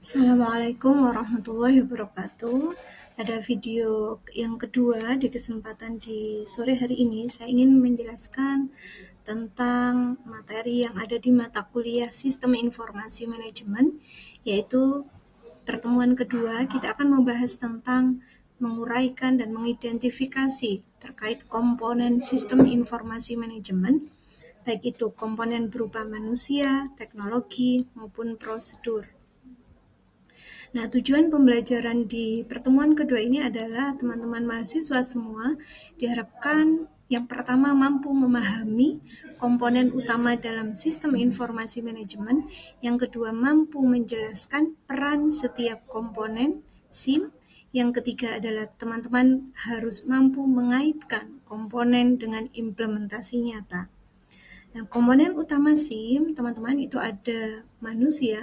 Assalamualaikum warahmatullahi wabarakatuh. Pada video yang kedua di kesempatan di sore hari ini, saya ingin menjelaskan tentang materi yang ada di mata kuliah Sistem Informasi Manajemen, yaitu pertemuan kedua kita akan membahas tentang menguraikan dan mengidentifikasi terkait komponen Sistem Informasi Manajemen, baik itu komponen berupa manusia, teknologi, maupun prosedur. Nah, tujuan pembelajaran di pertemuan kedua ini adalah teman-teman mahasiswa semua diharapkan yang pertama mampu memahami komponen utama dalam sistem informasi manajemen, yang kedua mampu menjelaskan peran setiap komponen SIM, yang ketiga adalah teman-teman harus mampu mengaitkan komponen dengan implementasi nyata. Nah, komponen utama SIM, teman-teman, itu ada manusia,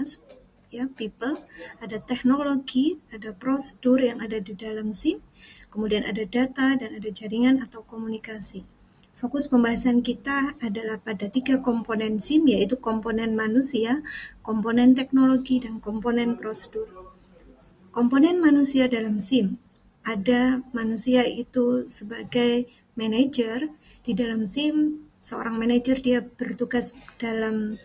ya, people, ada teknologi, ada prosedur yang ada di dalam SIM, kemudian ada data dan ada jaringan atau komunikasi. Fokus pembahasan kita adalah pada 3 komponen SIM, yaitu komponen manusia, komponen teknologi, dan komponen prosedur. Komponen manusia dalam SIM, ada manusia itu sebagai manajer. Di dalam SIM, seorang manajer dia bertugas dalam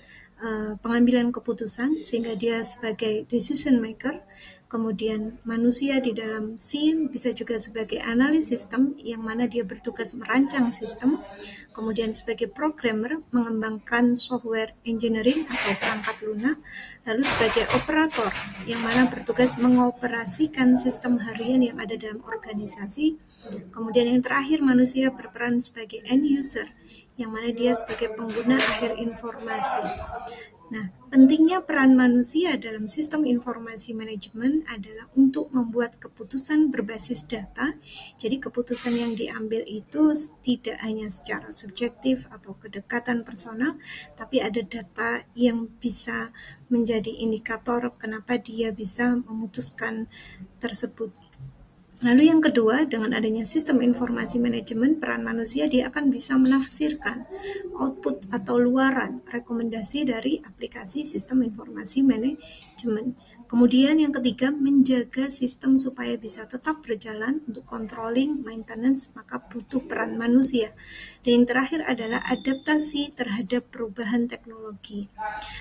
pengambilan keputusan, sehingga dia sebagai decision maker. Kemudian manusia di dalam SIM bisa juga sebagai analis sistem, yang mana dia bertugas merancang sistem. Kemudian sebagai programmer, mengembangkan software engineering atau perangkat lunak. Lalu sebagai operator, yang mana bertugas mengoperasikan sistem harian yang ada dalam organisasi. Kemudian yang terakhir, manusia berperan sebagai end user, yang mana dia sebagai pengguna akhir informasi. Nah, pentingnya peran manusia dalam sistem informasi manajemen adalah untuk membuat keputusan berbasis data. Jadi keputusan yang diambil itu tidak hanya secara subjektif atau kedekatan personal, tapi ada data yang bisa menjadi indikator kenapa dia bisa memutuskan tersebut. Lalu yang kedua, dengan adanya sistem informasi manajemen, peran manusia dia akan bisa menafsirkan output atau luaran rekomendasi dari aplikasi sistem informasi manajemen. Kemudian yang ketiga, menjaga sistem supaya bisa tetap berjalan untuk controlling, maintenance, maka butuh peran manusia. Dan yang terakhir adalah adaptasi terhadap perubahan teknologi.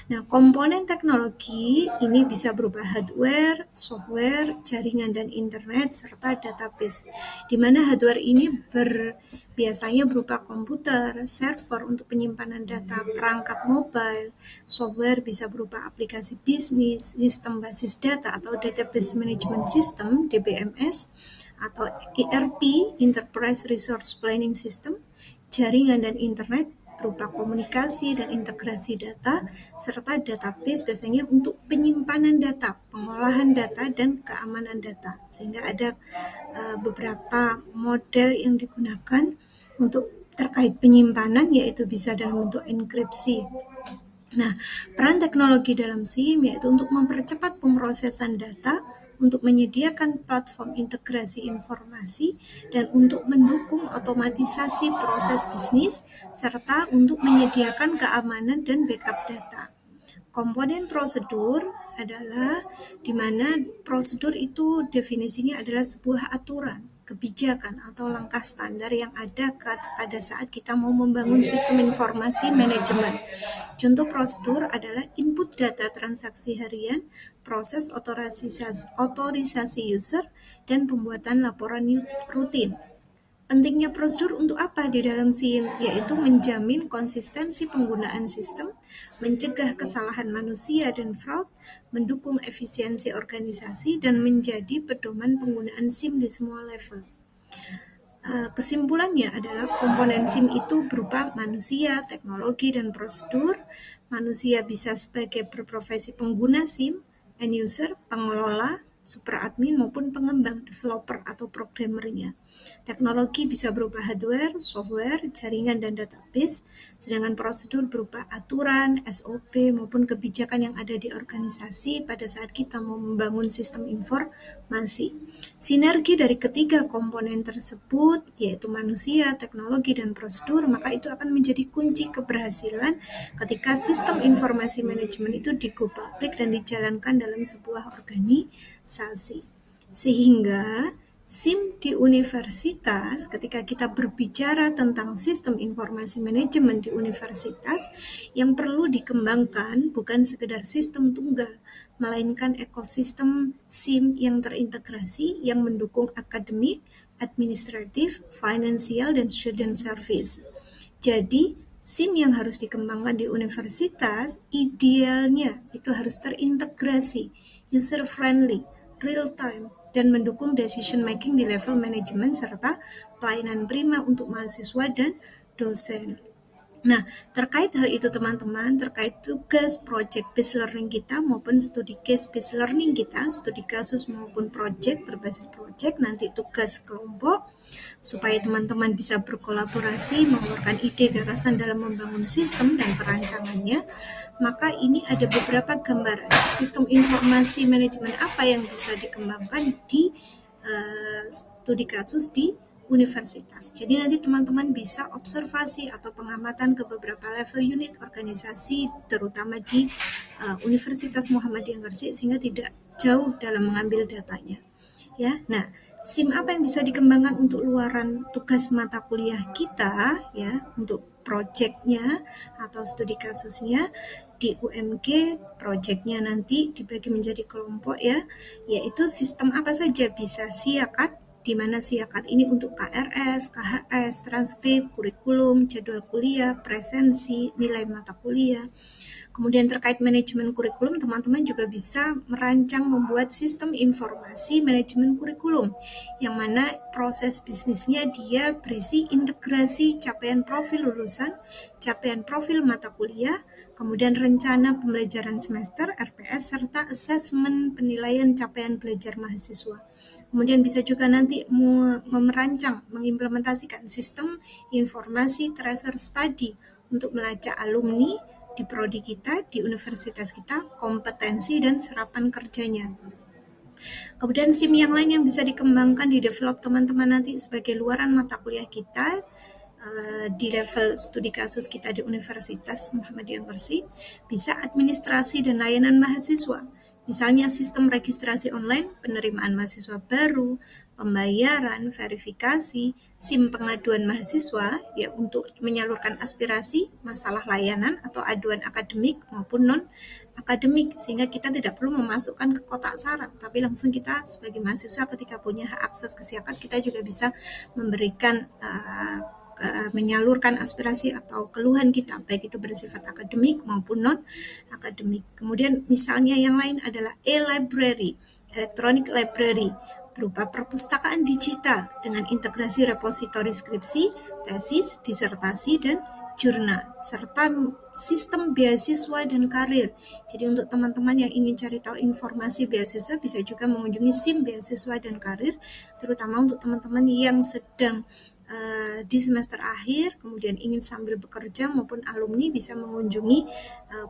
Nah, komponen teknologi ini bisa berupa hardware, software, jaringan dan internet, serta database. Di mana hardware ini biasanya berupa komputer, server untuk penyimpanan data, perangkat mobile. Software bisa berupa aplikasi bisnis, sistem basis data atau database management system, DBMS, atau ERP, Enterprise Resource Planning System. Jaringan dan internet berupa komunikasi dan integrasi data, serta database biasanya untuk penyimpanan data, pengolahan data, dan keamanan data. Sehingga ada beberapa model yang digunakan untuk terkait penyimpanan, yaitu bisa dalam bentuk enkripsi. Nah, peran teknologi dalam SIM yaitu untuk mempercepat pemrosesan data, untuk menyediakan platform integrasi informasi, dan untuk mendukung otomatisasi proses bisnis, serta untuk menyediakan keamanan dan backup data. Komponen prosedur adalah di mana prosedur itu definisinya adalah sebuah aturan, kebijakan, atau langkah standar yang ada pada saat kita mau membangun sistem informasi manajemen. Contoh prosedur adalah input data transaksi harian, proses otorisasi user, dan pembuatan laporan rutin. Pentingnya prosedur untuk apa di dalam SIM? Yaitu menjamin konsistensi penggunaan sistem, mencegah kesalahan manusia dan fraud, mendukung efisiensi organisasi, dan menjadi pedoman penggunaan SIM di semua level. Kesimpulannya adalah komponen SIM itu berupa manusia, teknologi, dan prosedur. Manusia bisa sebagai berprofesi pengguna SIM, end user, pengelola, super admin, maupun pengembang, developer, atau programmernya. Teknologi bisa berupa hardware, software, jaringan, dan database, sedangkan prosedur berupa aturan, SOP, maupun kebijakan yang ada di organisasi pada saat kita mau membangun sistem informasi. sinergi dari ketiga komponen tersebut, yaitu manusia, teknologi, dan prosedur, maka itu akan menjadi kunci keberhasilan ketika sistem informasi manajemen itu di-go public dan dijalankan dalam sebuah organisasi. Sehingga SIM di universitas, ketika kita berbicara tentang sistem informasi manajemen di universitas, yang perlu dikembangkan bukan sekedar sistem tunggal, melainkan ekosistem SIM yang terintegrasi yang mendukung akademik, administratif, finansial, dan student service. Jadi, SIM yang harus dikembangkan di universitas idealnya itu harus terintegrasi, user-friendly, real-time, dan mendukung decision making di level manajemen serta pelayanan prima untuk mahasiswa dan dosen. Nah, terkait hal itu teman-teman, terkait tugas project based learning kita maupun studi case based learning kita, studi kasus maupun project berbasis project, nanti tugas kelompok, supaya teman-teman bisa berkolaborasi, mengeluarkan ide gagasan dalam membangun sistem dan perancangannya, maka ini ada beberapa gambaran sistem informasi manajemen apa yang bisa dikembangkan di studi kasus di universitas. Jadi nanti teman-teman bisa observasi atau pengamatan ke beberapa level unit organisasi, terutama di Universitas Muhammadiyah Gresik, sehingga tidak jauh dalam mengambil datanya. Ya, nah, SIM apa yang bisa dikembangkan untuk luaran tugas mata kuliah kita, ya, untuk proyeknya atau studi kasusnya di UMG, proyeknya nanti dibagi menjadi kelompok ya, yaitu sistem apa saja, bisa siakat, di mana siakat ini untuk KRS, KHS, transkrip, kurikulum, jadwal kuliah, presensi, nilai mata kuliah. Kemudian terkait manajemen kurikulum, teman-teman juga bisa merancang membuat sistem informasi manajemen kurikulum, yang mana proses bisnisnya dia berisi integrasi capaian profil lulusan, capaian profil mata kuliah, kemudian rencana pembelajaran semester, RPS, serta asesmen penilaian capaian belajar mahasiswa. Kemudian bisa juga nanti merancang, mengimplementasikan sistem informasi tracer study untuk melacak alumni di prodi kita, di universitas kita, kompetensi dan serapan kerjanya. Kemudian SIM yang lain yang bisa dikembangkan, di develop teman-teman nanti sebagai luaran mata kuliah kita, di level studi kasus kita di Universitas Muhammadiyah Gresik, bisa administrasi dan layanan mahasiswa. Misalnya sistem registrasi online, penerimaan mahasiswa baru, pembayaran, verifikasi, SIM pengaduan mahasiswa ya untuk menyalurkan aspirasi, masalah layanan atau aduan akademik maupun non akademik, sehingga kita tidak perlu memasukkan ke kotak syarat, tapi langsung kita sebagai mahasiswa ketika punya hak akses ke siakat, kita juga bisa memberikan menyalurkan aspirasi atau keluhan kita, baik itu bersifat akademik maupun non-akademik. Kemudian misalnya yang lain adalah e-library, electronic library, berupa perpustakaan digital dengan integrasi repositori skripsi, tesis, disertasi, dan jurnal, serta sistem beasiswa dan karir. Jadi untuk teman-teman yang ingin cari tahu informasi beasiswa, bisa juga mengunjungi SIM beasiswa dan karir, terutama untuk teman-teman yang sedang di semester akhir, kemudian ingin sambil bekerja maupun alumni, bisa mengunjungi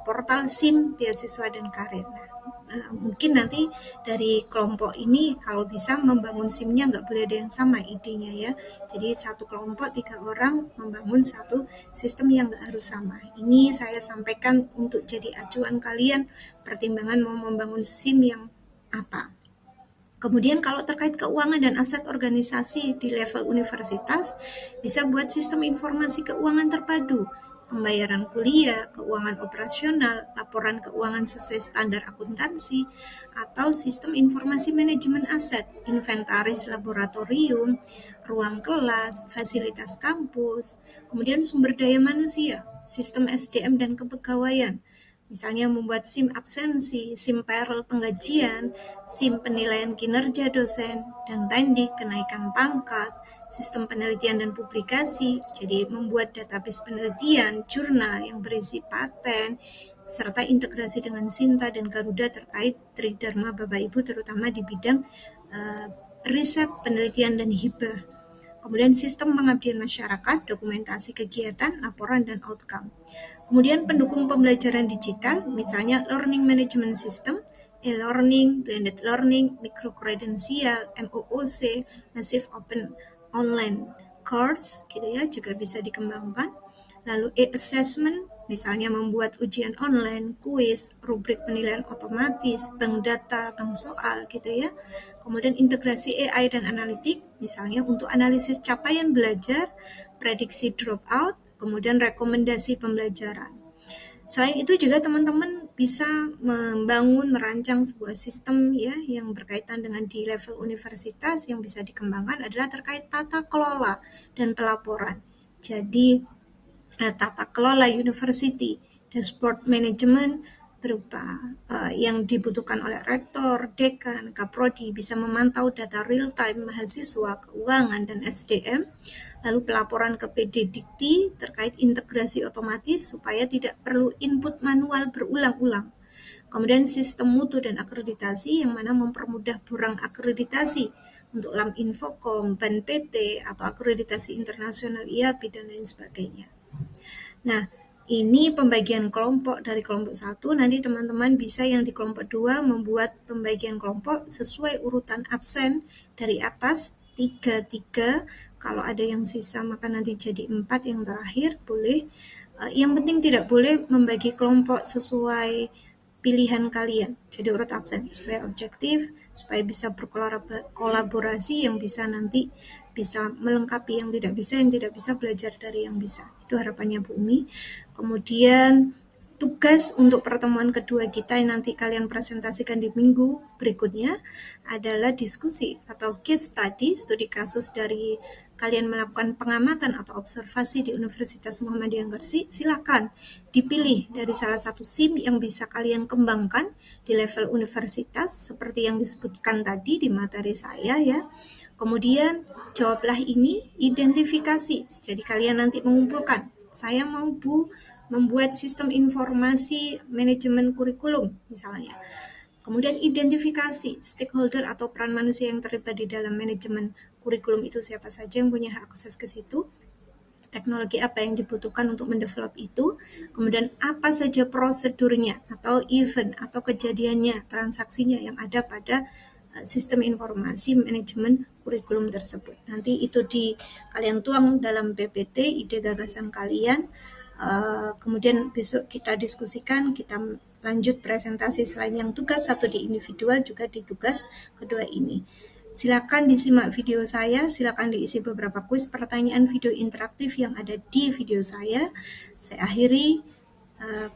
portal SIM beasiswa dan karir. Mungkin nanti dari kelompok ini kalau bisa membangun SIM-nya nggak boleh ada yang sama idenya ya. Jadi satu kelompok 3 orang membangun satu sistem yang nggak harus sama. Ini saya sampaikan untuk jadi acuan kalian pertimbangan mau membangun SIM yang apa. Kemudian kalau terkait keuangan dan aset organisasi di level universitas, bisa buat sistem informasi keuangan terpadu, pembayaran kuliah, keuangan operasional, laporan keuangan sesuai standar akuntansi, atau sistem informasi manajemen aset, inventaris laboratorium, ruang kelas, fasilitas kampus, kemudian sumber daya manusia, sistem SDM dan kepegawaian. Misalnya membuat SIM absensi, SIM payroll penggajian, SIM penilaian kinerja dosen, dan tendik kenaikan pangkat, sistem penelitian dan publikasi, jadi membuat database penelitian, jurnal yang berisi paten, serta integrasi dengan Sinta dan Garuda terkait Tridharma Bapak Ibu, terutama di bidang riset, penelitian, dan hibah. Kemudian sistem pengabdian masyarakat, dokumentasi kegiatan, laporan, dan outcome. Kemudian pendukung pembelajaran digital, misalnya learning management system, e-learning, blended learning, micro-credential, MOOC, massive open online course gitu ya, juga bisa dikembangkan. Lalu e-assessment, misalnya membuat ujian online, kuis, rubrik penilaian otomatis, bank data, bank soal gitu ya. Kemudian integrasi AI dan analitik, misalnya untuk analisis capaian belajar, prediksi dropout, kemudian rekomendasi pembelajaran. Selain itu juga teman-teman bisa merancang sebuah sistem ya yang berkaitan dengan di level universitas yang bisa dikembangkan adalah terkait tata kelola dan pelaporan. Jadi tata kelola university, dashboard management berupa yang dibutuhkan oleh rektor, dekan, kaprodi bisa memantau data real time mahasiswa, keuangan, dan SDM. Lalu pelaporan ke PD Dikti terkait integrasi otomatis supaya tidak perlu input manual berulang-ulang. Kemudian sistem mutu dan akreditasi yang mana mempermudah borang akreditasi untuk LAM Infocom, BAN PT, atau akreditasi internasional IAPI, dan lain sebagainya. Nah, ini pembagian kelompok dari kelompok 1, nanti teman-teman bisa yang di kelompok 2 membuat pembagian kelompok sesuai urutan absen dari atas 3, kalau ada yang sisa maka nanti jadi 4 yang terakhir boleh. Yang penting tidak boleh membagi kelompok sesuai pilihan kalian, jadi urut absen supaya objektif, supaya bisa berkolaborasi, yang bisa nanti bisa melengkapi yang tidak bisa belajar dari yang bisa. Itu harapannya Bu Umi. Kemudian tugas untuk pertemuan kedua kita yang nanti kalian presentasikan di minggu berikutnya adalah diskusi atau case study, studi kasus dari kalian melakukan pengamatan atau observasi di Universitas Muhammadiyah Gresik. Silakan dipilih dari salah satu SIM yang bisa kalian kembangkan di level universitas seperti yang disebutkan tadi di materi saya ya. Kemudian jawablah ini, identifikasi. Jadi kalian nanti mengumpulkan, saya mau Bu membuat sistem informasi manajemen kurikulum misalnya. Kemudian identifikasi stakeholder atau peran manusia yang terlibat di dalam manajemen kurikulum itu, siapa saja yang punya akses ke situ, teknologi apa yang dibutuhkan untuk mendevelop itu, kemudian apa saja prosedurnya atau event atau kejadiannya, transaksinya yang ada pada sistem informasi manajemen kurikulum tersebut. Nanti itu kalian tuang dalam PPT ide gagasan kalian. Kemudian besok kita diskusikan, kita lanjut presentasi selain yang tugas satu di individual juga di tugas kedua ini. Silakan disimak video saya, silakan diisi beberapa kuis pertanyaan video interaktif yang ada di video saya. Saya akhiri.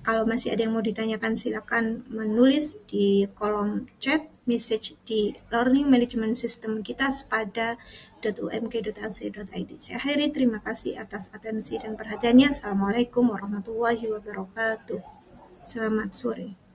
Kalau masih ada yang mau ditanyakan silakan menulis di kolom chat message di Learning Management System kita spada.umk.ac.id. Saya akhiri, terima kasih atas atensi dan perhatiannya. Assalamualaikum warahmatullahi wabarakatuh. Selamat sore.